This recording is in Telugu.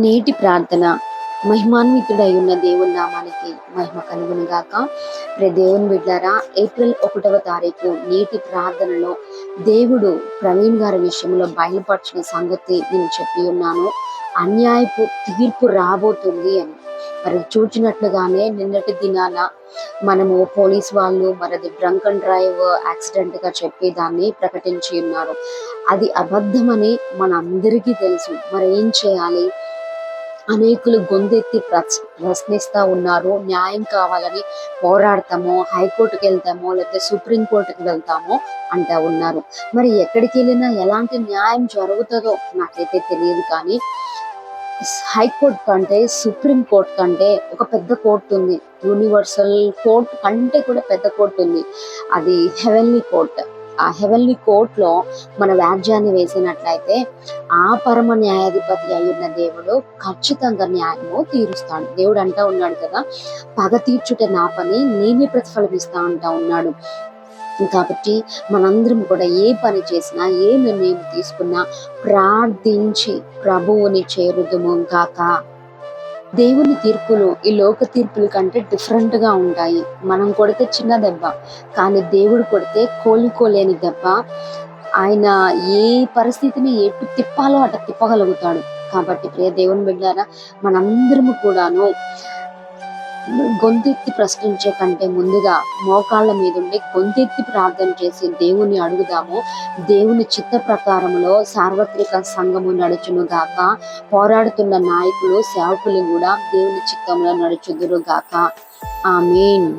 నేటి ప్రార్థన. మహిమాన్వితుడై ఉన్న దేవుని నామానికి మహిమ కలుగును గాక. దేవుని బిడ్డారా, ఏప్రిల్ 1వ తారీఖు నేటి ప్రార్థనలో దేవుడు ప్రవీణ్ గారి విషయంలో బయలుపరిచిన సంగతి నేను చెప్పి ఉన్నాను. అన్యాయపు తీర్పు రాబోతుంది అని. మరి చూచినట్లుగానే నిన్నటి దినాన మనము పోలీస్ వాళ్ళు మరది డ్రంక్ అండ్ డ్రైవ్ యాక్సిడెంట్ గా చెప్పి దాన్ని ప్రకటించి ఉన్నారు. అది అబద్ధమని మనందరికీ తెలుసు. మరి ఏం చేయాలి? అనేకులు గొంతెత్తి ప్రశ్నిస్తా ఉన్నారు. న్యాయం కావాలని పోరాడతామో, హైకోర్టుకి వెళ్తామో, లేకపోతే సుప్రీంకోర్టుకి వెళ్తామో అంటా ఉన్నారు. మరి ఎక్కడికి వెళ్ళినా ఎలాంటి న్యాయం జరుగుతుందో నాకైతే తెలియదు. కానీ హైకోర్టు కంటే సుప్రీంకోర్టు కంటే ఒక పెద్ద కోర్టు ఉంది. యూనివర్సల్ కోర్టు కంటే కూడా పెద్ద కోర్టు ఉంది. అది హెవెన్లీ కోర్ట్. ఆ హెవెన్లీ కోర్టులో మన వ్యాజ్యాన్ని వేసినట్లయితే ఆ పరమ న్యాయాధిపతి అయ్యున్న దేవుడు ఖచ్చితంగా న్యాయము తీరుస్తాడు. దేవుడు అంటా ఉన్నాడు కదా, పగ తీర్చుట నా పని, నేనే ప్రతిఫలమిస్తా అంటా ఉన్నాడు. కాబట్టి మనందరం కూడా ఏ పని చేసినా, ఏ నిర్ణయం తీసుకున్నా ప్రార్థించి ప్రభువుని చేరుదుము గాక. దేవుని తీర్పులు ఈ లోక తీర్పుల కంటే డిఫరెంట్ గా ఉంటాయి. మనం కొడితే చిన్న దెబ్బ, కానీ దేవుడు కొడితే కోలుకోలేని దెబ్బ. ఆయన ఏ పరిస్థితిని ఎటు తిప్పాలో అటు తిప్పగలుగుతాడు. కాబట్టి ప్రియ దేవుని బిడ్డారా, మనందరము కూడాను గొంతెత్తి ప్రశ్నించే కంటే ముందుగా మోకాళ్ళ మీద ఉండి గొంతెత్తి ప్రార్థన చేసి దేవుని అడుగుదాము. దేవుని చిత్త ప్రకారంలో సార్వత్రిక సంఘము నడుచును గాక. పోరాడుతున్న నాయకులు, సేవకులు కూడా దేవుని చిత్తంలో నడుచుదురు గాక. ఆమేన్.